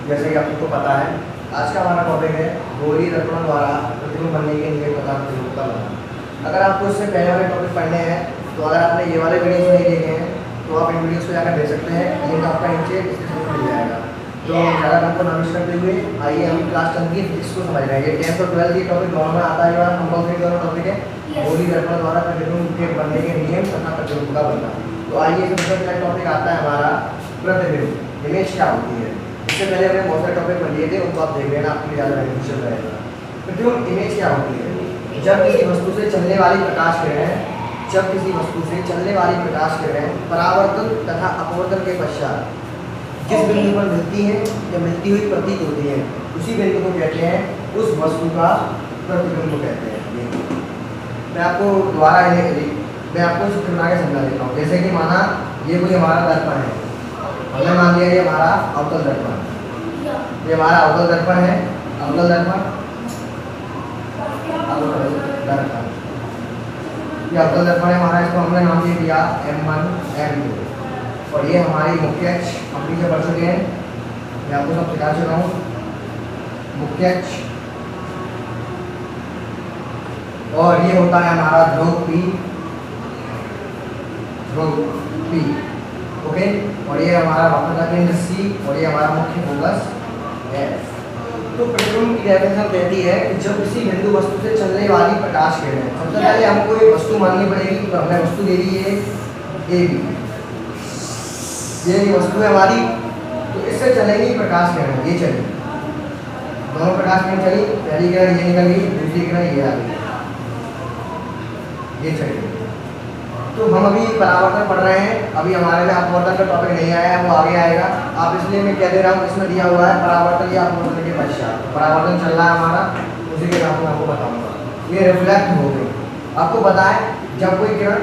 जैसे कि आप सबको पता है, आज का हमारा टॉपिक है गोली दर्पण द्वारा प्रतिबिंब बनने के नियम तथा प्रतिबिंब का बनाना। अगर आपको इससे पहले वाले टॉपिक पढ़ने हैं तो अगर आपने ये वाले वीडियोस नहीं देखे हैं तो आप इन वीडियोस को जाकर देख सकते हैं, लिंक आपका नीचे डिस्क्रिप्शन में मिल जाएगा। तो ज़्यादा आपको नॉलेज करते हुए आइए हम क्लास 10 की फिजिक्स को समझ रहे हैं। ये 10th और 12th की टॉपिक दोनों में आता है, ये कंपल्सरी दोनों टॉपिक है, गोली दर्पण द्वारा प्रतिबिंब के बनने के नियम तथा प्रतिबिंब का बनना। तो आइए सबसे पहला टॉपिक आता है हमारा प्रतिबिंब, इमेज क्या होती है। इससे पहले हमने बहुत सारे टॉपिक पढ़ लिए थे, उनको आप देख लेना, आपके लिए ज़्यादा बेनिफिशियल रहेगा। प्रतिबिंब इमेज क्या होती है? जब किसी वस्तु से चलने वाली प्रकाश किरणें परावर्तन तथा अपवर्तन के पश्चात जिस बिंदु पर मिलती हैं या मिलती हुई प्रतीत होती है, उसी बिंदु को कहते हैं, उस वस्तु का प्रतिबिंब कहते हैं। मैं आपको चित्र बना के समझा देता हूँ। जैसे कि माना ये कोई हमारा दर्पण है, हमने मान लिया ये हमारा अवतल दर्पण, ये हमारा अवतल दर्पण है, अवतल दर्पण, ये अवतल दर्पण है हमारा, इसको हमने नाम दे दिया M1 M2। और ये हमारी मुख्य अक्ष, हम पीछे पढ़ चुके हैं, मैं आपको सब सिखा चुका हूँ। मुख्य अक्ष और ये होता है हमारा ध्रुव P, ओके। और ये हमारा वक्रता केंद्र C और ये हमारा मुख्य फोकस F। तो प्रतिबिंब की डेफिनेशन कहती है कि जब किसी बिंदु वस्तु से चलने वाली प्रकाश किरणें, सबसे पहले हमको एक वस्तु माननी पड़ेगी, तो हमने वस्तु ले ली है AB, ये वस्तु है हमारी, तो इससे चलेगी प्रकाश किरण, ये चली, दोनों प्रकाश किरण चली, पहली किरण ये निकल गई, दूसरी किरण ये आ गई, ये चली। तो हम अभी परावर्तन पढ़ रहे हैं, अभी हमारे में अपवर्तन का टॉपिक नहीं आया है, वो आगे आएगा। आप इसलिए मैं कह दे रहा हूँ, इसमें दिया हुआ है परावर्तन या अपवर्तन के पश्चात। परावर्तन चल रहा है हमारा, उसी के नाम मैं आपको बताऊंगा। ये रिफ्लेक्ट हो गई। आपको पता है जब कोई किरण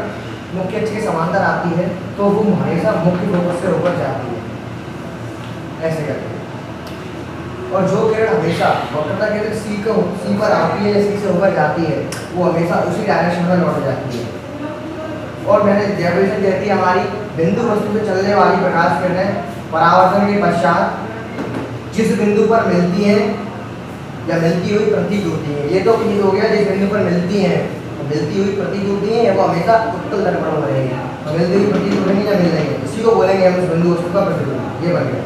मुख्य अक्ष के समांतर आती है तो वो हमेशा मुख्य फोकस से होकर जाती है, ऐसे करके। और जो किरण हमेशा वक्रता केंद्र C पर आती है या C से होकर जाती है, वो हमेशा उसी डायरेक्शन में लौट जाती है। और मैंने डेफिनेशन कहती है हमारी, बिंदु वस्तु से चलने वाली प्रकाश किरणें परावर्तन के पश्चात जिस बिंदु पर मिलती हैं या मिलती हुई प्रतीत होती हैं, ये तो क्लियर हो गया, जिस बिंदु पर मिलती हैं, मिलती हुई प्रतीत होती हैं, वो हमेशा उत्तल दर्पण में रहेगी। तो मिलती हुई प्रतीत हो रही है या मिल रही है, इसी को बोलेंगे हम इस बिंदु वस्तु का प्रतिबिंब। ये बन गया।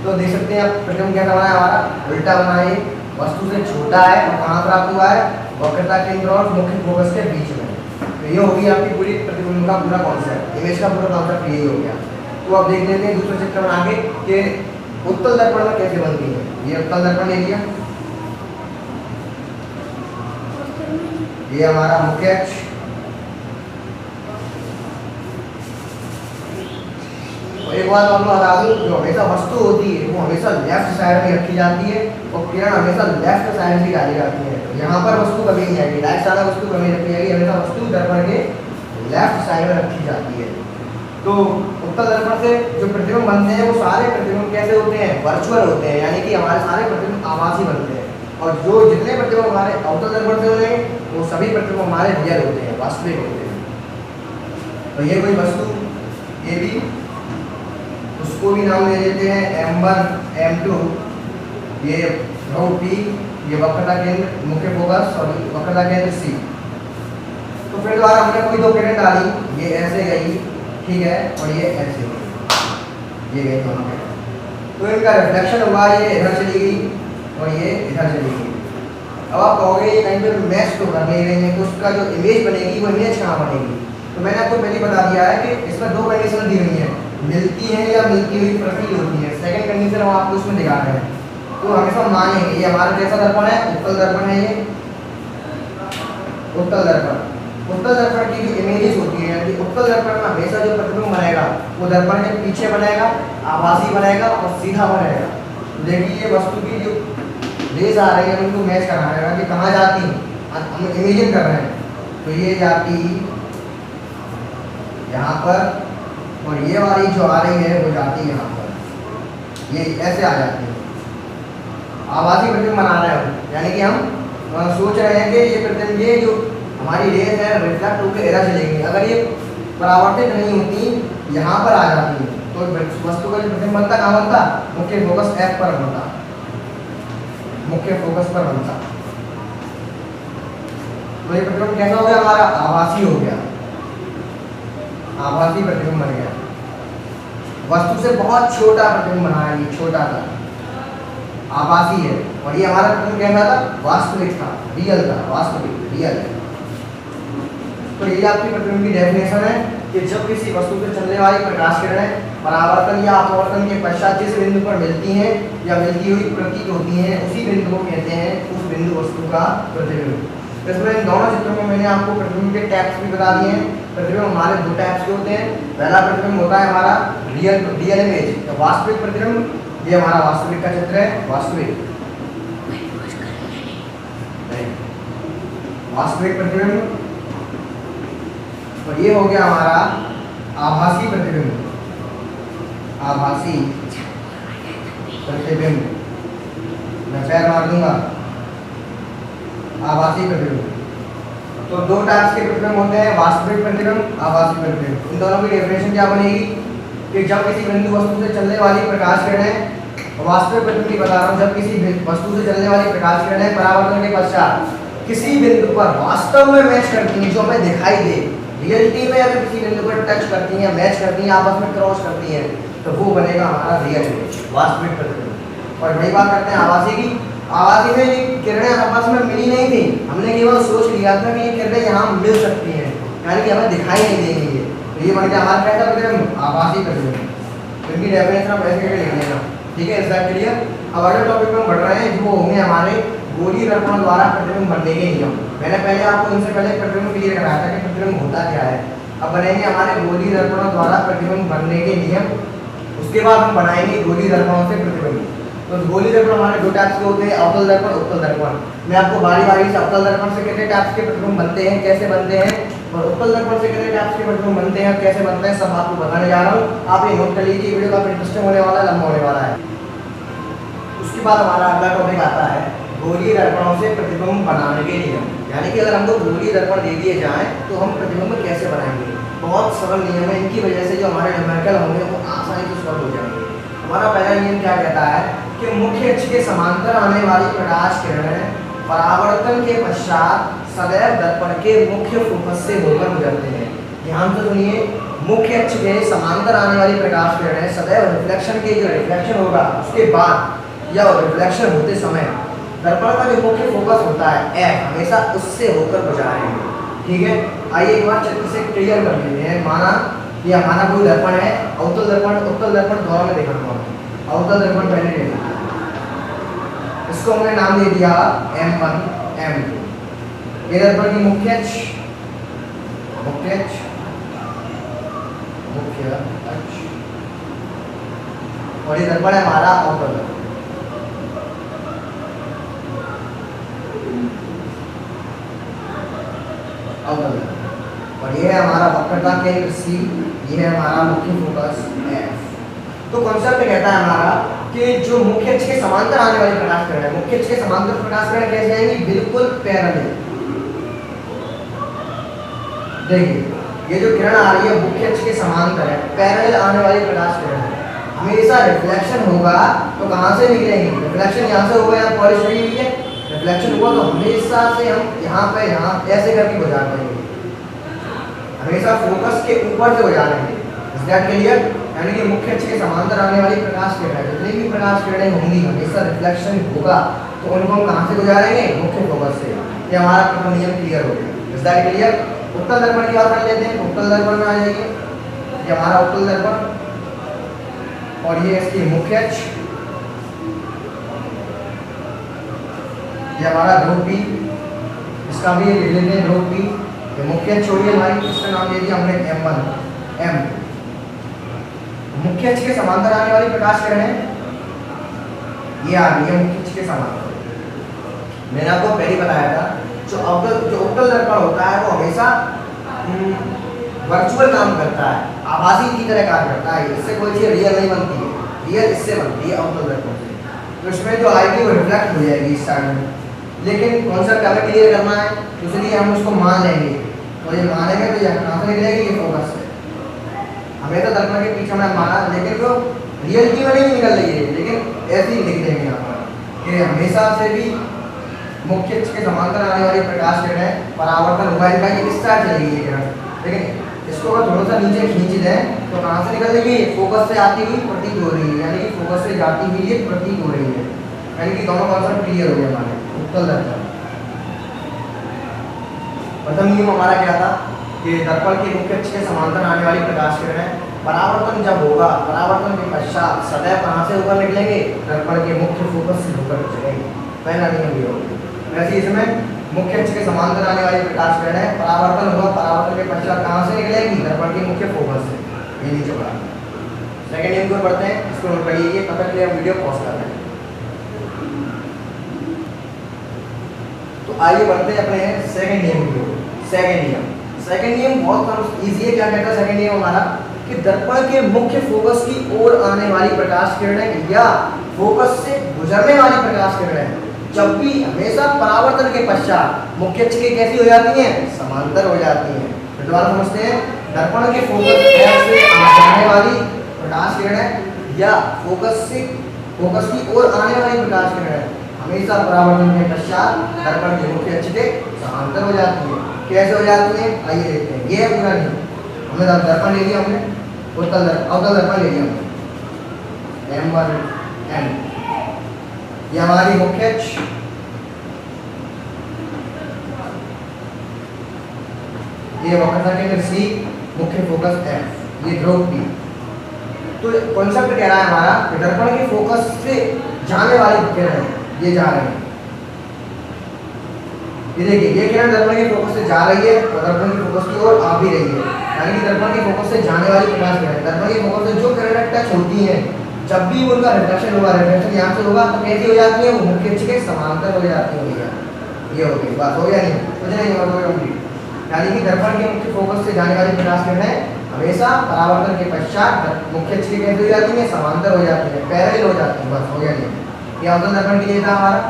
तो देख सकते हैं आप प्रतिबिंब कैसा बना है हमारा, उल्टा बना है, वस्तु से छोटा है और कहाँ प्राप्त हुआ है, वक्रता केंद्र और मुख्य फोकस के बीच में। तो ये होगी आपकी पूरी प्रतिबिंब का पूरा कॉन्सेप्ट, इमेज का पूरा कॉन्सेप्ट यही हो गया। तो अब देख लेते हैं दूसरा चित्र बना के कि उत्तल दर्पण में कैसे बनती है। ये उत्तल दर्पण ले लिया, ये हमारा मुख्य अक्ष, और एक बात आपको बता दूं, जो हमेशा वस्तु होती है वो हमेशा लेफ्ट साइड में रखी जाती है और किरण हमेशा लेफ्ट साइड से डाली जाती है। यहाँ पर वस्तु कभी नहीं आएगी, राइट साइड वस्तु कभी रखी जाएगी, हमेशा वस्तु दर्पण के लेफ्ट साइड में रखी जाती है। तो उत्तल दर्पण से जो प्रतिबिंब बनते हैं वो सारे प्रतिबिंब कैसे होते हैं, वर्चुअल होते हैं, यानी कि हमारे सारे प्रतिबिंब आभासी बनते हैं। और जो जितने प्रतिबिंब हमारे अवतल दर्पण से बनेंगे वो सभी प्रतिबिंब हमारे रियल होते हैं, वास्तविक होते हैं। तो ये कोई वस्तु AB, उसको भी नाम दे देते हैं M1 M2, ये ध्रुव P, ये वक्रता केंद्र मुख्य फोकस और वक्रता केंद्र C। तो फिर दोबारा हमने कोई दो किरण डाली, ये ऐसे गई, ठीक है, और ये ऐसे गई, ये गई दोनों किरण। तो इनका रिफ्लेक्शन हुआ, ये इधर चली गई और ये इधर चली गई। अब आप कहोगे ये कहीं पे मैच तो कर नहीं रही है, तो उसका जो इमेज बनेगी वो इमेज कहाँ बनेगी। तो मैंने आपको पहले बता दिया है कि इसमें दो कंडीशन दी हुई है, मिलती है या मिलती हुई प्रतीत होती है। सेकंड कंडीशन हम आपको उसमें दिखा रहे हैं। तो हमेशा मानेंगे ये हमारा कैसा दर्पण है, उत्तल दर्पण है, ये उत्तल दर्पण। उत्तल दर्पण की जो इमेजेस होती है, यानी उत्तल दर्पण में हमेशा जो प्रतिबिंब बनेगा वो दर्पण के पीछे बनेगा, आभासी बनेगा और सीधा बनेगा। देखिए ये वस्तु की जो रेज आ रही है उनको मैच कराना है कि कहाँ जाती है, हम इमेजिन कर रहे हैं। तो ये जाती यहाँ पर और ये वाली जो आ रही है वो जाती है यहाँ पर, ये ऐसे आ जाती है। आभासी प्रतिबिंब बना रहे हैं, यानी कि हम सोच रहे हैं कि ये प्रतिबिंब, ये जो हमारी रेज है रिफ्लेक्ट होकर इधर चलेंगी। अगर ये परावर्तित नहीं होती, यहाँ पर आ जाती है, तो तो वस्तु का जो प्रतिबिंब बनता कहाँ बनता, मुख्य फोकस F पर बनता, मुख्य फोकस पर बनता। तो ये प्रतिबिंब कैसा हो गया हमारा, आभासी हो गया, आभासी प्रतिबिंब बन गया। वस्तु से बहुत छोटा प्रतिबिंब बना है, ये छोटा था, आभासी है। और ये हमारा प्रतिबिंब कैसा था, वास्तविक था, रियल था, वास्तविक रियल। तो ये आपकी प्रतिबिंब की डेफिनेशन है कि जब किसी वस्तु से चलने वाली प्रकाश किरणें परावर्तन या अपवर्तन के पश्चात जिस बिंदु पर मिलती हैं या मिलती हुई प्रतीत होती हैं, उसी बिंदु को कहते हैं उस बिंदु वस्तु का प्रतिबिंब। इसमें इन दोनों चित्रों में मैंने आपको प्रतिबिंब के टाइप्स भी बता दिए हैं। प्रतिबिंब हमारे दो टाइप्स के होते हैं। पहला प्रतिबिंब होता है हमारा रियल इमेज, तो वास्तविक प्रतिबिंब। ये हमारा वास्तविक का चित्र है, वास्तविक प्रतिबिंब। और ये हो गया हमारा आभासी प्रतिबिंब, आभासी प्रतिबिंब। मैं पैर मार दूंगा, आभासी प्रतिबिंब। तो दो टाइप्स के प्रतिबिंब होते हैं, वास्तविक प्रतिबिंब, आभासी प्रतिबिंब। इन दोनों की डेफिनेशन क्या बनेगी कि जब किसी बिंदु वस्तु से चलने वाली प्रकाश किरणें, वास्तविक प्रतिबिंब की बता रहा हूँ, जब किसी वस्तु से चलने वाली प्रकाश किरणें परावर्तन के पश्चात किसी बिंदु पर वास्तव में मैच करती हैं, जो हमें दिखाई दे, रियलिटी में अगर किसी बिंदु पर टच करती हैं, मैच करती हैं, आपस में क्रॉस करती हैं, तो वो बनेगा हमारा रियल इमेज, वास्तविक प्रतिबिंब। और बड़ी बात करते हैं आभासी की। आभासी में ये किरणें आपस में मिली नहीं थी, हमने केवल सोच लिया था कि ये किरणें यहाँ मिल सकती हैं, यानी कि हमें दिखाई नहीं देंगी ये। तो ये बन गया हमारा कैसा प्रतिबिंब, आभासी प्रतिबिंब। इनकी डेफिनेशन आप ऐसे करके लिख लेना, ठीक है, इसका क्लियर। अब अगले टॉपिक में बढ़ रहे हैं, जो होंगे हमारे गोलीय दर्पण द्वारा प्रतिबिंब बनने के नियम। मैंने पहले आपको इनसे पहले प्रतिबिंब क्लियर कराया था कि प्रतिबिंब होता क्या है। अब बनेंगे हमारे गोलीय दर्पणों द्वारा प्रतिबिंब बनने के नियम। उसके बाद हम बनाएंगे गोलीय दर्पणों से प्रतिबिंब। तो गोलीय दर्पण हमारे दो टाइप्स के होते हैं, अवतल दर्पण, उत्तल दर्पण। मैं आपको बारी बारी से अवतल दर्पण से कितने टाइप्स के प्रतिबिंब बनते हैं, कैसे बनते हैं, और उत्तल दर्पण से कितने टाइप्स के प्रतिबिंब बनते हैं, कैसे बनते हैं, सब आपको बताने जा रहा हूँ। आप ये नोट कर लीजिए, वीडियो काफी इंटरेस्टिंग होने वाला है, लंबा होने वाला है। उसके बाद हमारा अगला टॉपिक आता है गोलीय दर्पणों से प्रतिबिंब बनाने के नियम। यानी कि अगर हमको गोलीय दर्पण दे दिए जाएं तो हम प्रतिबिंब कैसे बनाएंगे। बहुत सरल नियम है, इनकी वजह से जो हमारे न्यूमेरिकल होंगे वो आसानी से सॉल्व हो जाएंगे। हमारा पहला नियम क्या कहता है कि मुख्य अक्ष के समांतर आने वाली प्रकाश किरणें परावर्तन के पश्चात सदैव दर्पण के मुख्य फोकस से होकर गुजरते हैं। ध्यान से सुनिए, मुख्य अक्ष के समांतर आने वाली प्रकाश किरणें सदैव रिफ्लेक्शन के, जो रिफ्लेक्शन होगा उसके बाद या रिफ्लेक्शन होते समय दर्पण का जो मुख्य फोकस होता है F, हमेशा उससे होकर गुजारेंगे। ठीक है, आइए एक बार चित्र से क्लियर कर लेते हैं। माना ये हमारा कोई दर्पण है, अवतल दर्पण, उत्तल दर्पण दोनों में देखा हुआ। अवतल दर्पण पहले ले लिया, इसको हमने नाम दे दिया M1, M2। ये दर्पण की मुख्य अक्ष, मुख्य अक्ष, मुख्य अक्ष, और ये दर्पण है हमारा अवतल दर्पण। और ये है हमारा वक्रता केंद्र C, ये है हमारा मुख्य फोकस F। तो कॉन्सेप्ट कहता है हमारा कि जो मुख्य अक्ष के समांतर आने वाली प्रकाश किरण है, मुख्य अक्ष के समांतर प्रकाश किरण कैसे आएंगी, बिल्कुल पैरेलल। देखिए ये जो किरण आ रही है मुख्य अक्ष के समांतर है, पैरेलल आने वाली प्रकाश किरण है। हमेशा रिफ्लेक्शन होगा तो कहाँ से निकलेंगे, रिफ्लेक्शन यहाँ से होगा, यहाँ पॉलिश हुई है, रिफ्लेक्शन हुआ तो हमेशा से हम यहाँ पे यहाँ ऐसे करके गुजार देंगे, हमेशा फोकस के ऊपर से गुजारेंगे। Is that clear? यानी कि मुख्य अक्ष के समांतर आने वाली प्रकाश किरणें, जितनी भी प्रकाश किरणें होंगी हमेशा रिफ्लेक्शन होगा, तो उनको हम कहाँ से गुजारेंगे, मुख्य फोकस से। ये हमारा प्रथम नियम क्लियर हो गया। Is that clear? उत्तल दर्पण की बात कर लेते हैं। उत्तल दर्पण में आ जाइए, ये हमारा उत्तल दर्पण और ये इसकी मुख्य अक्ष, ये हमारा ध्रुव P, इसका भी लिख लेते हैं ध्रुव P। ये मुख्य अक्ष होगी हमारी, इसका नाम दे दिया हमने M1, M2। मुख्य अक्ष के समांतर आने वाली प्रकाश किरणें ये आ रही है मुख्य अक्ष के समांतर। मैंने आपको पहले बताया था जो उत्तल दर्पण होता है वो हमेशा वर्चुअल काम करता है, आभासी की तरह कार्य करता है। इससे कोई चीज रियल नहीं बनती है, रियल इससे बनती है अवतल दर्पण से। तो इसमें जो आएगी वो रिफ्लेक्ट हो जाएगी इस साइड में, लेकिन कॉन्सेप्ट हमें क्लियर करना है, इसलिए हम उसको मान लेंगे। तो ये मानेंगे तो ये कहाँ से निकलेगी, ये फोकस से। हमेशा दर्पण के पीछे हमने माना, लेकिन वो रियलिटी में नहीं निकल रही है, लेकिन ऐसे ही लिख देंगे यहाँ पर कि हमेशा से भी मुख्य अक्ष के समांतर आने वाली प्रकाश किरणें परावर्तन हुआ, इनका ये इस तरह चलेगी ये किरण। लेकिन इसको अगर थोड़ा सा नीचे खींच दें तो कहाँ से निकल रही है, फोकस से आती हुई प्रतीत हो रही है, यानी कि फोकस से जाती हुई ये प्रतीत हो रही है, यानी कि दोनों कॉन्सेप्ट क्लियर हो गए हमारे। उत्तल दर्पण, प्रथम नियम हमारा क्या था कि दर्पण के मुख्य अक्ष के समांतर आने वाली प्रकाश किरणें परावर्तन जब होगा, परावर्तन के पश्चात सदैव कहाँ से होकर निकलेंगे, दर्पण के मुख्य फोकस से होकर चलेंगे। पहला नियम ये होगा। वैसे इसमें मुख्य अक्ष के समांतर आने वाली प्रकाश किरणें परावर्तन होगा, परावर्तन के पश्चात कहाँ से निकलेंगी, दर्पण के मुख्य फोकस से। ये नीचे पढ़ा। सेकंड नियम को पढ़ते हैं, इसको नोट करिए, तब तक के लिए हम वीडियो पॉज कर रहे हैं। तो आइए बढ़ते हैं अपने सेकंड नियम की ओर। सेकंड नियम बहुत इजी है। क्या कहता है सेकंड नियम हमारा कि दर्पण के मुख्य फोकस की ओर आने वाली प्रकाश किरणें या फोकस से गुजरने वाली प्रकाश किरणें जब भी हमेशा परावर्तन के पश्चात मुख्य अक्ष के कैसी हो जाती हैं, समांतर हो जाती हैं। तो दोबारा समझते हैं, दर्पण के फोकस से आने वाली प्रकाश किरणें या फोकस की ओर आने वाली प्रकाश किरणें हमेशा परावर्तन के पश्चात दर्पण के मुख्य अक्ष के समांतर हो जाती है। कैसे हो जाती है, आइए देखते हैं। ये है पूरा नियम। हमने दर्पण ले लिया, हमने अवतल दर्पण ले लिया हमने M1 M, ये हमारी मुख्य अक्ष, ये वक्रता केंद्र C, मुख्य फोकस F, ये ध्रुव P। तो कॉन्सेप्ट कह रहा है हमारा कि दर्पण के फोकस से जाने वाली किरण ये जा रही है। ये देखिए, ये किरण दर्पण के फोकस से जा रही है और दर्पण के फोकस की ओर आ भी रही है, यानी कि दर्पण के फोकस से जाने वाली प्रकाश किरण, दर्पण के फोकस से जो किरणें टच होती हैं, जब भी उनका रिफ्लेक्शन होगा, रिफ्लेक्शन यहाँ से होगा तो कैसी हो जाती है, वो मुख्य अक्ष के समांतर हो जाती है। ये हो गई बात, हो गया नहीं, कुछ नहीं होगा कंप्लीट। यानी कि दर्पण के मुख्य फोकस से जाने वाली प्रकाश किरणें हमेशा परावर्तन के पश्चात मुख्य अक्ष के कैसे हो जाती है, समांतर हो जाती है, पैरेलल हो जाती है। बस हो गया नहीं। ये अवतल दर्पण के लिए था हमारा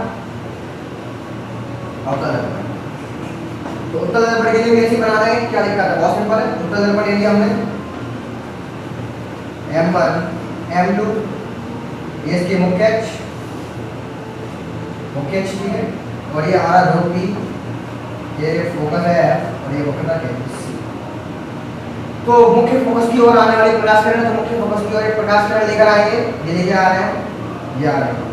अवतल दर्पण। तो उत्तल दर्पण के लिए कैसे बना देंगे, क्या लिखा था, बहुत सिंपल है। उत्तल दर्पण ले लिया हमने M1 M2, ये इसके मुख्य अक्ष ठीक है, और ये हमारा ध्रुव P, ये फोकस है और ये वक्रता केंद्र C। तो मुख्य फोकस की ओर आने वाली प्रकाश किरण, तो मुख्य फोकस की ओर एक प्रकाश किरण लेकर आएंगे, ये लेके आ रहे हैं, ये आ रहे हैं।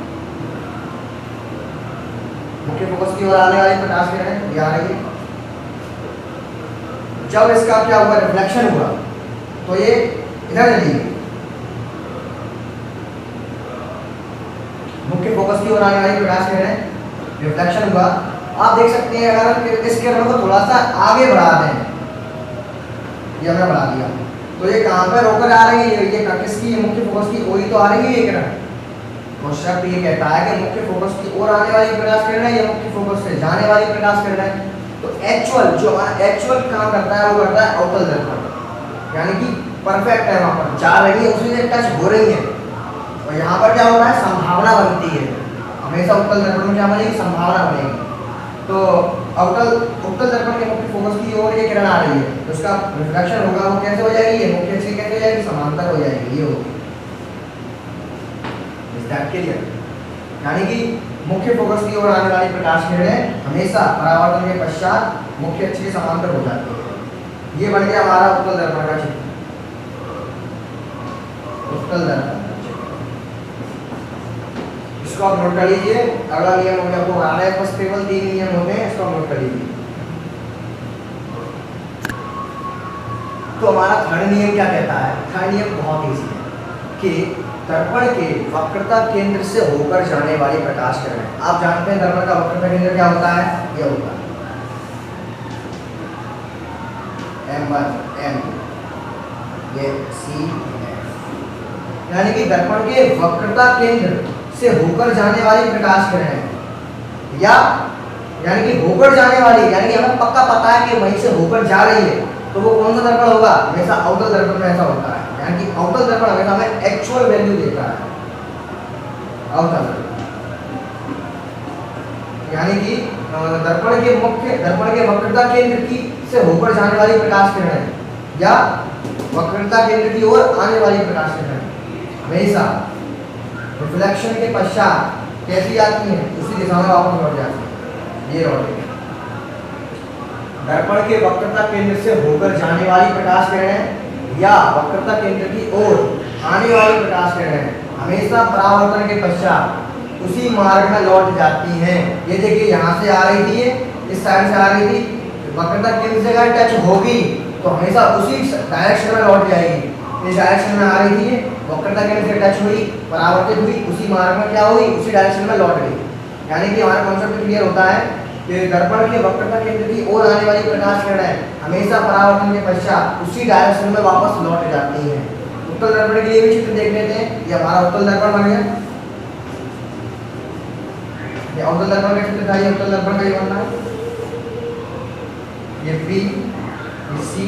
मुख्य फोकस की ओर आने वाली प्रकाश किरण ये आ रही है। जब इसका क्या हुआ, रिफ्लेक्शन हुआ, तो ये इधर चली गई। मुख्य फोकस की ओर आने वाली प्रकाश किरण रिफ्लेक्शन हुआ। आप देख सकते हैं, अगर इस किरण को थोड़ा सा आगे बढ़ा दें, ये हमने बढ़ा दिया, तो ये कहाँ पर होकर आ रही है, ये किसकी, मुख्य फोकस की ओर ही तो आ रही है ये किरण। कॉन्सेप्ट ये कहता है कि मुख्य फोकस की ओर आने वाली प्रकाश किरण या मुख्य फोकस से जाने वाली प्रकाश किरण, तो एक्चुअल जो हमारा एक्चुअल काम करता है वो करता है अवतल दर्पण, यानी कि परफेक्ट है, वहाँ पर जा रही है, उसी से टच हो रही है। और यहाँ पर क्या हो रहा है, संभावना बनती है। हमेशा उत्तल दर्पण में क्या बनेगी, संभावना बनेगी। तो उत्तल दर्पण के मुख्य फोकस की ओर ये किरण आ रही है, तो उसका रिफ्लेक्शन होगा, वो कैसे हो जाएगी, ये मुख्य अक्ष कैसे हो जाएगी, समांतर हो जाएगी, ये होगी। यानी कि मुख्य फोकस की ओर आने वाली प्रकाश किरणें हमेशा परावर्तन के पश्चात मुख्य अक्ष के समांतर हो जाती है। ये बन गया हमारा उत्तल दर्पण का चित्र। उत्तल दर्पण, इसको आप नोट कर लीजिए। अगला नियम हो गया, आपको आना है, बस केवल 3 नियम होते हैं, इसको नोट कर लीजिए। तो हमारा थर्ड नियम क्या कहता है, थर्ड नियम बहुत ईजी है कि दर्पण के वक्रता केंद्र से होकर जाने वाली प्रकाश किरण, आप जानते हैं दर्पण का वक्रता केंद्र क्या होता है, ये होता है M1 M2, ये C F, यानी कि दर्पण के वक्रता केंद्र से होकर जाने वाली प्रकाश किरण, या यानी कि होकर जाने वाली, यानी कि हमें पक्का पता है कि वहीं से होकर जा रही है, तो वो कौन सा दर्पण होगा, हमेशा अवतल दर्पण में ऐसा होता है। यानी कि अवतल दर्पण हमेशा हमें एक्चुअल वैल्यू देता है, अवतल दर्पण, यानी कि दर्पण के वक्रता केंद्र की से होकर जाने वाली प्रकाश किरण या वक्रता केंद्र की ओर आने वाली प्रकाश किरण हमेशा रिफ्लेक्शन के पश्चात कैसी आती है, उसी दिशा में वापस लौट जाती है। ये लौट गई। दर्पण के वक्रता केंद्र से होकर जाने वाली प्रकाश किरणें या वक्रता केंद्र की ओर आने वाली प्रकाश किरणें हमेशा परावर्तन के पश्चात उसी मार्ग में लौट जाती हैं। ये देखिए, यहाँ से आ रही थी, इस साइड से आ रही थी, वक्रता केंद्र से अगर टच होगी तो हमेशा उसी डायरेक्शन में लौट जाएगी। इस डायरेक्शन में आ रही थी, वक्रता केंद्र से टच हुई, परावर्तित हुई, उसी मार्ग में क्या हुई, उसी डायरेक्शन में लौट गई। यानी कि हमारा कॉन्सेप्ट क्लियर होता है कि दर्पण के वक्रता केंद्र की ओर आने वाली प्रकाश किरणें हमेशा परावर्तन के पश्चात उसी डायरेक्शन में वापस लौट जाती हैं। उत्तल दर्पण के लिए भी चित्र देख लेते हैं। ये हमारा उत्तल दर्पण बन गया। ये उत्तल दर्पण का चित्र था, ये उत्तल दर्पण का ही बनना है। ये बी, ये सी,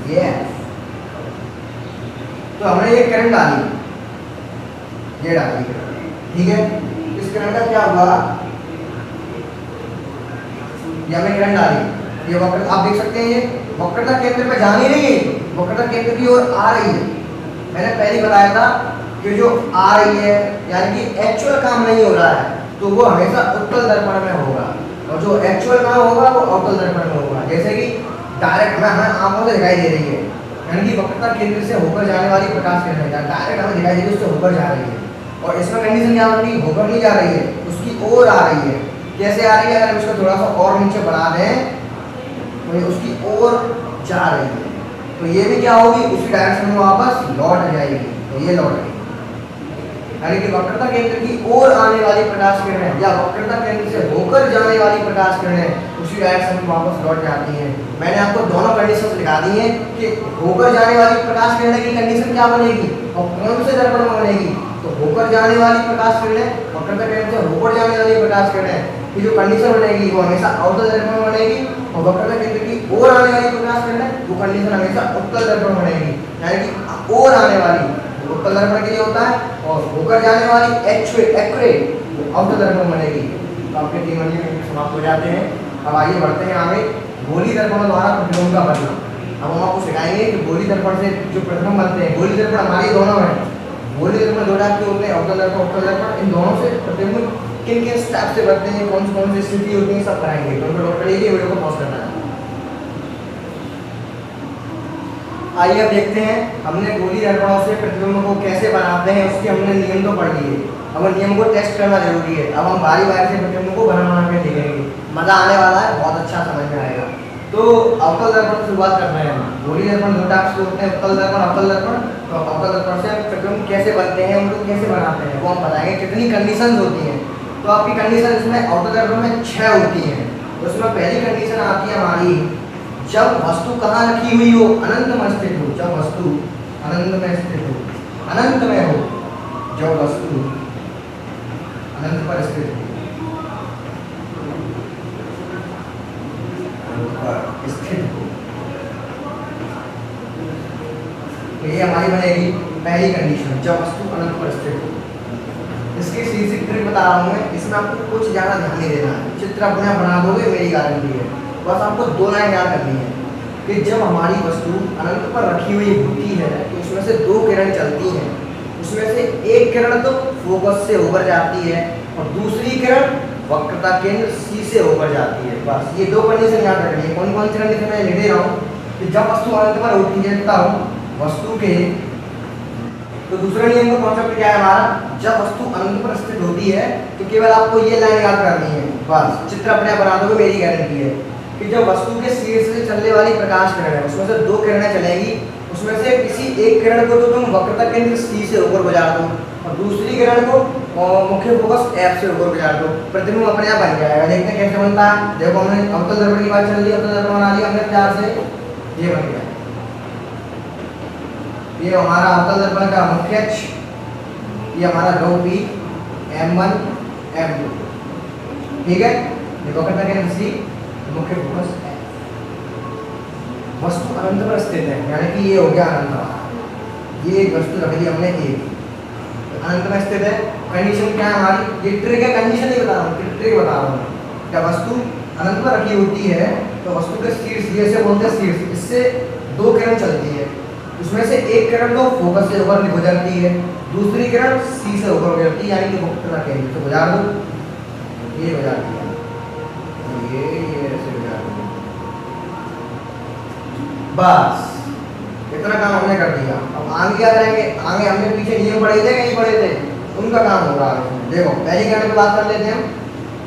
ये एफ। तो हमने ये करंट डाली, ये डाली, ठीक है। इस करंट का क्या हुआ, ये हमने करंट डाली, ये वक्र आप देख सकते हैं, ये वक्रता केंद्र पे जा नहीं रही है, वक्रता केंद्र की ओर आ रही है। मैंने पहले बताया था कि जो आ रही है यानी कि एक्चुअल काम नहीं हो रहा है तो वो हमेशा उत्तल दर्पण में होगा, और जो एक्चुअल काम होगा वो अवतल दर्पण में होगा। जैसे कि डायरेक्ट हमें आंखों से दिखाई दे रही है, यानी कि वक्रता केंद्र से होकर जाने वाली प्रकाश किरण डायरेक्ट हमें दिखाई दे रही है, उससे होकर जा रही है। और इसमें कंडीशन क्या होगी, होकर नहीं जा रही है, उसकी ओर आ रही है। कैसे आ रही है, अगर उसको थोड़ा सा और नीचे बढ़ा दें तो ये उसकी ओर जा रही है, तो ये भी क्या होगी, उसी डायरेक्शन में वापस लौट जाएगी। तो ये लौट गई, यानी कि वक्रता केंद्र की ओर आने वाली प्रकाश किरणें या वक्रता केंद्र से होकर जाने वाली प्रकाश किरणें उसी डायरेक्शन में वापस लौट जाती हैं। मैंने आपको दोनों कंडीशन दिखा दी हैं कि होकर जाने वाली प्रकाश किरणें की कंडीशन क्या बनेगी और कौन से दर्पण में बनेगी। तो होकर जाने वाली प्रकाश किरणें, वक्रता केंद्र से होकर जाने वाली प्रकाश किरणें की जो कंडीशन बनेगी वो हमेशा अवतल दर्पण में बनेगी, और वक्रता केंद्र की ओर आने वाली प्रकाश किरणें वो कंडीशन हमेशा उत्तल दर्पण में बनेगी। यानी कि ओर आने वाली उत्तल दर्पण के लिए होता है, और होकर जाने वाली एक्यूरेट अवतल दर्पण बनेगी। तो आपके 3 घंटे समाप्त हो जाते हैं। अब आइए बढ़ते हैं आगे, गोली दर्पण द्वारा प्रतिबिंब का बनना। अब हम आपको सिखाएंगे कि गोली दर्पण से जो प्रतिबिंब बनते हैं, गोली दर्पण हमारी दोनों है, गोली दर्पण 2 टाइप के होते हैं, अवतल दर्पण, उत्तल दर्पण। इन दोनों से प्रतिबिंब किन किन स्टेप से बनते हैं, कौन सी स्थिति होती है, सब कराएंगे। तो उनको नोट करिए, वीडियो को पॉज करना है। आइए अब देखते हैं हमने गोली दर्पणों से प्रतिबिंब को कैसे बनाते हैं, उसके हमने नियम तो पढ़ लिए। अब नियम को टेस्ट करना जरूरी है। अब हम बारी बारी से प्रतिबिंब को बना के देखेंगे, मजा आने वाला है, बहुत अच्छा समझ में आएगा। तो अवतल दर्पण से शुरुआत करते हैं हम। गोली दर्पण 2 टाइप के होते हैं, उत्तल दर्पण, अवतल दर्पण। तो अवतल दर्पण से प्रतिबिंब कैसे बनते हैं, उनको कैसे बनाते हैं वो हम बताएंगे। कितनी कंडीशंस होती हैं, तो आपकी कंडीशन इसमें अवतल दर्पण में 6 होती हैं। उसमें पहली कंडीशन आती है हमारी, जब वस्तु कहाँ रखी हुई हो, अनंत में स्थित हो। जब वस्तु अनंत में स्थित हो, अनंत में हो, जब वस्तु अनंत पर स्थित हो, स्थित हो, तो ये हमारी बनेगी पहली कंडीशन, जब वस्तु अनंत पर स्थित हो। इसकी सीधी ट्रिक बता रहा हूँ मैं, इसमें आपको कुछ ज़्यादा ध्यान नहीं देना है, चित्र अपने आप बना दोगे, मेरी गारंटी है। बस आपको 2 लाइन याद करनी है कि जब हमारी वस्तु अनंत पर रखी हुई होती है तो उसमें से 2 किरण चलती हैं, उसमें से एक किरण तो फोकस से होकर जाती है और दूसरी किरण वक्रता केंद्र सी से होकर जाती है। बस ये 2 कंडीशन याद रखनी है। कौन सी कंडीशन मैं लिख दे रहा हूँ कि जब वस्तु अनंत पर होती है तब वस्तु के, तो दूसरा नियम का कॉन्सेप्ट क्या है हमारा, जब वस्तु अनंत पर स्थित होती है तो केवल आपको ये लाइन याद करनी है, बस चित्र अपने बना दोगे, मेरी गारंटी है कि जब वस्तु के शीर्ष से चलने वाली प्रकाश किरण है उसमें से 2 किरणें चलेगी, उसमें से किसी एक किरण को तो तुम वक्रता केंद्र सी से होकर गुजार दो और दूसरी किरण को मुख्य फोकस एफ से होकर गुजार दो, प्रतिबिंब अपने आप बन जाएगा। देखते हैं कैसे बनता है। देखो हमने अवतल दर्पण की बात चल रही है, अवतल दर्पण बना लिया हमने प्यार से, ये बन गया। ये हमारा अवतल दर्पण का मुख्य अक्ष, ये हमारा रो पी M1 M2, ठीक है। ये वक्रता केंद्र सी, मुख्य फोकस है, वस्तु अनंत पर स्थित है, यानी कि ये हो गया अनंत। ये एक वस्तु रख दी हमने, एक अनंत में स्थित है। कंडीशन क्या है हमारी, ये ट्रिक है, कंडीशन नहीं बता रहा हूँ, ट्रिक बता रहा हूँ। जब वस्तु अनंत पर रखी होती है तो वस्तु के शीर्ष, ये से बोलते हैं शीर्ष, इससे 2 किरण चलती है, उसमें से एक किरण तो फोकस से होकर गुजरती है, दूसरी किरण सी से होकर गुजरती है, यानी कि वक्रता केंद्र से गुजार दो, ये गुजारती है, ये ऐसे गुजारती है। बस इतना काम हमने कर दिया। अब आगे क्या करेंगे? आगे हमने पीछे नियम पढ़े थे नहीं पढ़े थे, उनका काम हो रहा है। देखो पहली किरण की बात कर लेते हैं।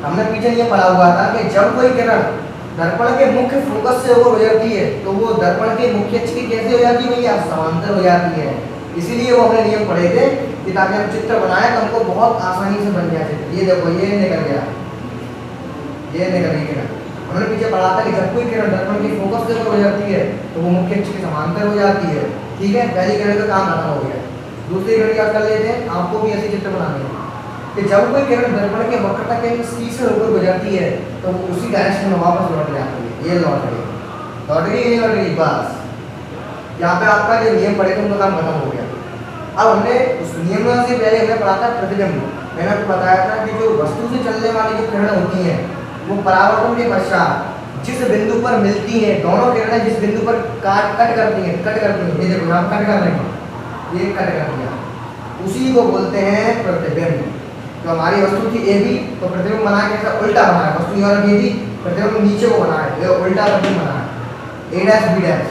हमने पीछे नियम पढ़ा हुआ था कि जब कोई किरण दर्पण के मुख्य फोकस से होकर गुजरती है तो वो दर्पण के मुख्य अक्ष की कैसे हो जाती है भैया? समांतर हो जाती है। इसीलिए वो हमने नियम पढ़े थे कि ताकि हम चित्र बनाए तो हमको बहुत आसानी से बन जाए। ये देखो ये निकल गया, ये निकल गई किरण। हमने पीछे पढ़ा था कि जब कोई किरण दर्पण के फोकस से होकर गुजरती है तो वो मुख्य अक्ष के समांतर हो जाती है। ठीक है, पहली किरण का काम खत्म हो गया। दूसरी किरण क्या कर लेते हैं, आपको भी ऐसे चित्र बनाने हैं कि जब कोई किरण दर्पण के वक्रता केंद्र सी से होकर गुजरती है तो वो उसी डायरेक्शन में वापस लौट जाती है। ये लौट गई, लौट गई, ये लौट गई। बस यहाँ पे आपका जो नियम पढ़े थे उनका काम खत्म हो गया। अब हमने उस नियम से पहले हमने पढ़ा था प्रतिबिंब। मैंने आपको बताया था कि जो वस्तु से चलने वाली जो किरणें होती हैं वो परावर्तन के पश्चात जिस बिंदु पर मिलती हैं, दोनों किरणें जिस बिंदु पर कट करती हैं, ये देखो यहाँ कट कर रहे हैं, ये कट कर दिया, उसी को बोलते हैं प्रतिबिंब। तो हमारी वस्तु थी ए बी, तो प्रतिबिंब बना के ऐसा उल्टा बना है। वस्तु यहाँ रखी थी, प्रतिबिंब नीचे को बना है, ये उल्टा प्रतिबिंब बना है, ए डैश बी डैश।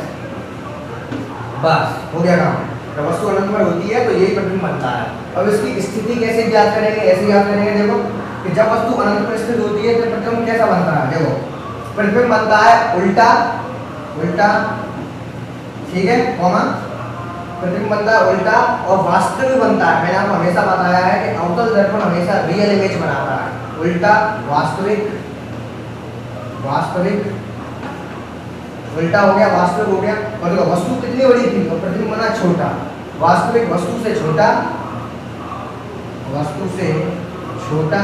बस हो गया काम। जब वस्तु अनंत पर होती है तो यही प्रतिबिंब बनता है। अब इसकी स्थिति कैसे ज्ञात करेंगे? ऐसे ज्ञात करेंगे, देखो कि जब वस्तु अनंत पर स्थित होती है तो प्रतिबिंब कैसा बनता है? देखो प्रतिबिंब बनता है उल्टा, उल्टा, ठीक है, कॉमा, प्रतिबिंब बनता है उल्टा और वास्तविक बनता है। मैंने आपको हमेशा बताया है कि अवतल दर्पण हमेशा रियल इमेज बनाता है। उल्टा, वास्तविक, वास्तविक, उल्टा हो गया, वास्तविक हो गया। और देखो वस्तु कितनी बड़ी थी तो प्रतिबिंब बना छोटा, वास्तविक वस्तु से छोटा, वस्तु से छोटा।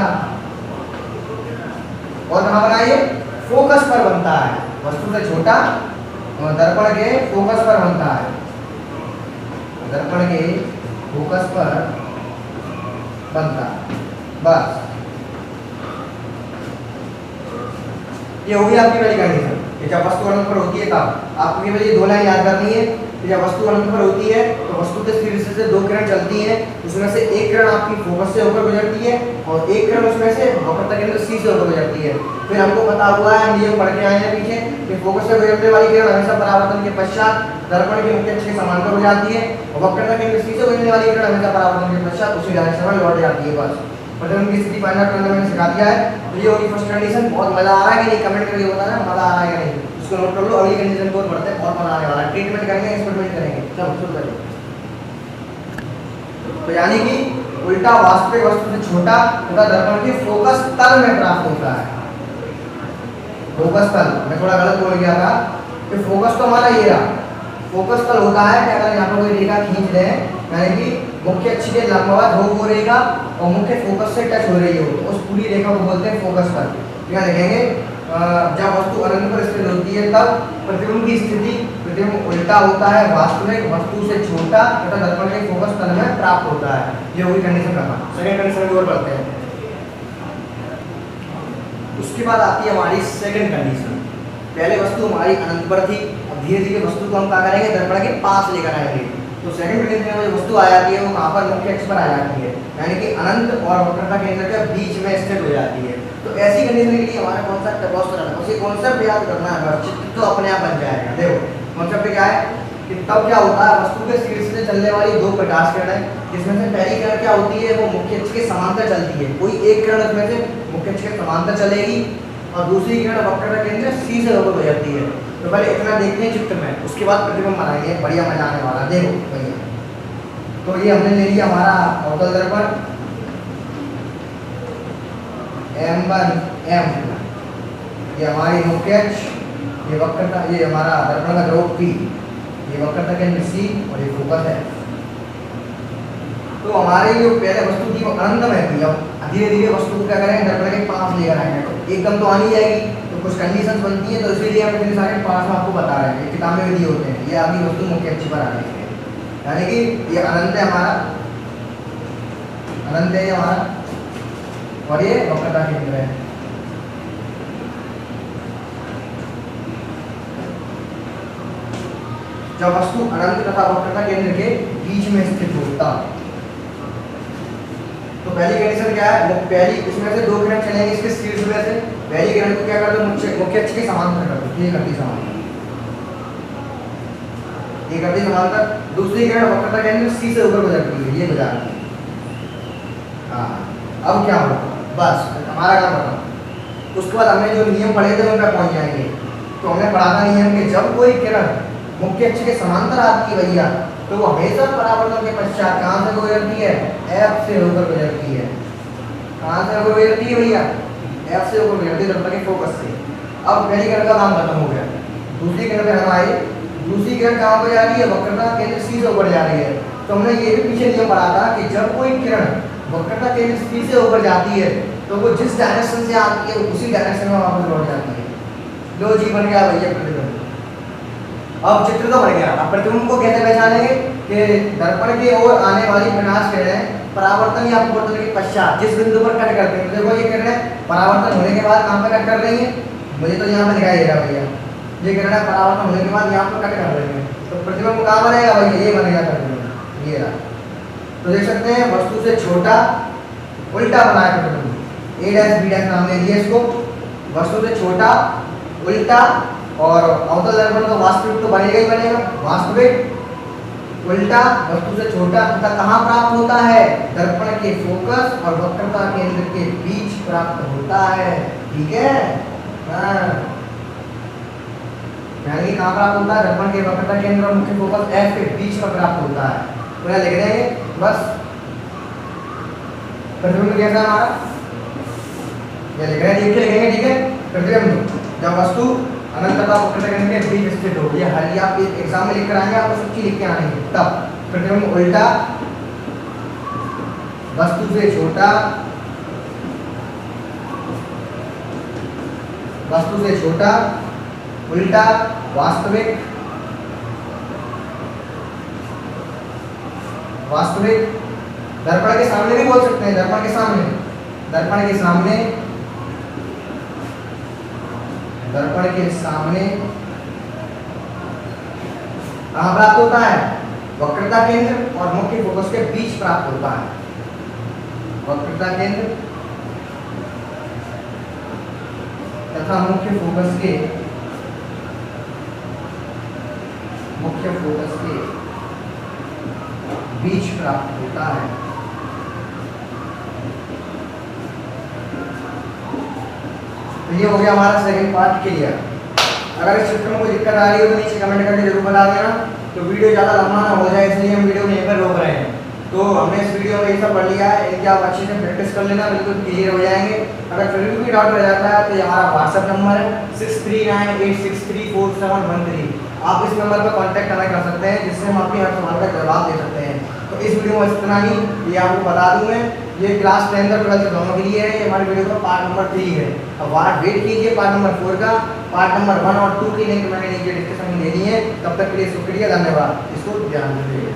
और कहाँ बनाइए? फोकस पर बनता है, वस्तु से छोटा और दर्पण के फोकस पर बनता है, दर्पण के फोकस पर बनता है। बस ये होगी आपकी पहली कंडीशन कि जब वस्तु अनंत पर होती है तब आपको केवल ये दो लाइन याद करनी है कि जब वस्तु अनंत पर होती है तो वस्तु के शीर्ष से दो किरण चलती हैं, उसमें से एक किरण आपकी फोकस से होकर गुजरती है और एक किरण उसमें से वक्रता केंद्र सी से होकर गुजरती है। फिर हमको पता हुआ है, नियम पढ़ के आए हैं पीछे कि फोकस से गुजरने वाली किरण हमेशा परावर्तन के पश्चात दर्पण के मुख्य अक्ष के समांतर हो जाती है और वक्रता केंद्र सी से गुजरने वाली किरण हमेशा परावर्तन के पश्चात उसी डायरेक्शन में लौट जाती है। बस प्रतिबिंब की स्थिति फाइंड आउट करना मैंने सिखा दिया है। तो ये होगी फर्स्ट कंडीशन। बहुत मजा आ रहा है कि नहीं? कमेंट करके बताना मजा आ रहा है या नहीं। इसको नोट कर लो, अगली कंडीशन को पढ़ते हैं, बहुत मजा आने वाला है। ट्रीटमेंट करेंगे, एक्सपेरिमेंट करेंगे। चलो शुरू करें। तो यानी कि उल्टा वास्तविक वस्तु से छोटा तथा दर्पण के फोकस तल में प्राप्त होता है। फोकस तल, मैं थोड़ा गलत बोल गया था कि फोकस तो हमारा ये रहा। फोकस तल होता है कि अगर यहाँ पर कोई रेखा खींच रहे हैं, यानी कि मुख्य अक्ष के लंबवत हो वो रेखा और मुख्य फोकस से टच हो रही हो तो उस पूरी रेखा को बोलते हैं फोकस तल। यहाँ देखेंगे जब वस्तु अनंत पर स्थित होती है तब प्रतिबिंब की स्थिति, प्रतिबिंब उल्टा होता है, वास्तविक वस्तु से छोटा तथा दर्पण के फोकस तल में प्राप्त होता है। ये होगी कंडीशन का। सेकंड कंडीशन की ओर बढ़ते हैं। उसके बाद आती है हमारी सेकंड कंडीशन। पहले वस्तु हमारी अनंत पर थी, अब धीरे धीरे वस्तु को हम क्या करेंगे? दर्पण के पास लेकर आएंगे। तो सेकंड कंडीशन में जो वस्तु आ जाती है वो कहाँ पर? मुख्य अक्ष पर आ जाती है, यानी कि अनंत और वक्रता केंद्र के बीच में स्थित हो जाती है। तो ऐसी कंडीशन के लिए हमारा कॉन्सेप्ट बहुत सरल है, उसी कॉन्सेप्ट याद करना है, बस चित्र तो अपने आप बन जाएगा। देखो कॉन्सेप्ट क्या है कि तब क्या होता है, वस्तु के शीर्ष से चलने वाली दो प्रकाश किरणें, जिसमें से पहली किरण क्या होती है? वो मुख्य अक्ष के समांतर चलती है। कोई एक किरण उसमें से मुख्य अक्ष के समांतर चलेगी और दूसरी किरण वक्रता केंद्र सी से होकर गुजरती है। तो पहले इतना देखते हैं चित्र में, उसके बाद प्रतिबिंब बनाएंगे, बढ़िया मजा आने वाला। देखो भैया, तो ये हमने ले लिया हमारा अवतल दर्पण M1 M, ये हमारी मुख्य अक्ष, ये वक्रता, ये हमारा दर्पण का ध्रुव P, ये वक्रता केंद्र C और ये फोकस है। तो हमारी जो पहले वस्तु थी वो अनंत में थी, अब धीरे धीरे वस्तु को क्या करेंगे? दर्पण के पास लेकर आएंगे। तो एकदम तो आनी जाएगी, तो कुछ कंडीशंस बनती हैं, तो इसीलिए हम इतने सारे पास में आपको बता रहे हैं, किताब में भी दिए होते हैं। ये आपकी वस्तु मुख्य अक्ष पर आ रही है, यानी कि ये अनंत है हमारा, अनंत है हमारा और ये वक्रता केंद्र है। जब वस्तु अनंत तथा वक्रता केंद्र के बीच में स्थित हो तब। तो पहली कंडीशन क्या है, पहली इसमें से दो किरण चलेंगे इसके शीर्ष में से, पहली किरण को क्या कर दो, मुख्य अक्ष के समांतर कर दो, ये कर दी समांतर, ये कर दी समांतर। दूसरी किरण वक्रता केंद्र सी से ऊपर गुजरती है, ये गुजरती है। हाँ, अब क्या होगा, बस हमारा काम खत्म। उसके बाद हमने जो नियम पढ़े थे उन पर पहुंच जाएंगे। तो हमने पढ़ा था नियम कि जब कोई किरण मुख्य अक्ष के समांतर आती है भैया, तो वो हमेशा परावर्तन के पश्चात कहाँ से गुजरती है, एफ से होकर गुजरती है। कहाँ से होकर गुजरती है भैया, एफ से होकर गुजरती है, दर्पण के फोकस से। अब पहली किरण का काम खत्म हो गया, दूसरी किरण पे हम आए। दूसरी किरण कहाँ पर जा रही है, वक्रता केंद्र सी से ऊपर जा रही है। तो हमने ये भी पीछे नियम पढ़ा था कि जब कोई किरण वक्रता केंद्र सी से ऊपर जाती है तो वो जिस डायरेक्शन से आती है उसी डायरेक्शन में वापस लौट जाती है। लो जी, बन गया भैया प्रतिबिंब। अब चित्र तो बन गया। अब प्रतिबिंब को कैसे पहचानेंगे कि दर्पण की ओर आने वाली प्रकाश किरणें परावर्तन या अपवर्तन के पश्चात जिस बिंदु पर कट करते हैं, देखो ये किरणें परावर्तन होने के बाद कहाँ पे कट कर रही हैं, मुझे तो यहाँ पे दिखाई दे रहा भैया, ये किरणें परावर्तन होने के बाद यहाँ पर कट कर रही हैं। तो प्रतिबिंब कहाँ बनेगा भैया, ये बनेगा प्रतिबिंब, ये रहा। तो देख सकते हैं वस्तु से छोटा उल्टा बना है प्रतिबिंब, ए डैश बी डैश नाम दे दिया इसको। वस्तु से छोटा उल्टा, और अवतल दर्पण तो वास्तविक तो बनेगा ही बनेगा, वास्तविक उल्टा वस्तु से छोटा तथा कहाँ प्राप्त होता है, दर्पण के फोकस और वक्रता केंद्र के बीच प्राप्त होता है। ठीक है, यानी कि कहाँ प्राप्त होता है, दर्पण के वक्रता केंद्र और मुख्य फोकस एफ के बीच में प्राप्त होता है। तो यहाँ लिख देंगे बस प्रतिबिंब कैसा हमारा, ये लिख रहे हैं, लिख के लिखेंगे। ठीक है, प्रतिबिंब जब वस्तु अनंत तथा वक्रता केंद्र के बीच स्थित हो, ये हर आप एग्जाम में लिख कर आएंगे, आपको सब चीज लिख के आएंगे। तब प्रतिबिंब उल्टा, वस्तु से छोटा, वस्तु से छोटा उल्टा, वास्तविक, वास्तविक दर्पण के सामने भी बोल सकते हैं, दर्पण के सामने, दर्पण के सामने, दर्पण के सामने कहाँ प्राप्त होता है, वक्रता केंद्र और मुख्य फोकस के बीच प्राप्त होता है। वक्रता केंद्र तथा मुख्य फोकस के बीच प्राप्त होता है। तो ये हो गया हमारा सेकंड पार्ट क्लियर। अगर इस चित्र में कोई दिक्कत आ रही हो तो नीचे कमेंट करके जरूर बता देना। तो वीडियो ज़्यादा लंबा ना हो जाए इसलिए हम वीडियो को यहीं पर रोक रहे हैं। तो हमने इस वीडियो में ये सब पढ़ लिया है, इनकी आप अच्छे से प्रैक्टिस कर लेना, बिल्कुल क्लियर हो जाएंगे। अगर फिर भी डाउट रह जाता है तो ये हमारा व्हाट्सएप नंबर है 6398634713। आप इस नंबर पर कॉन्टैक्ट करना कर सकते हैं, जिससे हम आपके हर सवाल का जवाब दे सकते हैं। तो इस वीडियो में इतना ही, ये आपको बता दूँ मैं, ये क्लास 10 और 12 दोनों के लिए है। ये हमारे वीडियो का पार्ट नंबर 3 है। अब वेट कीजिए पार्ट नंबर 4 का। पार्ट नंबर 1 और 2 की लिंक मैंने नीचे डिस्क्रिप्शन में दे दी है। तब तक के लिए शुक्रिया, धन्यवाद। इसको ध्यान दीजिए।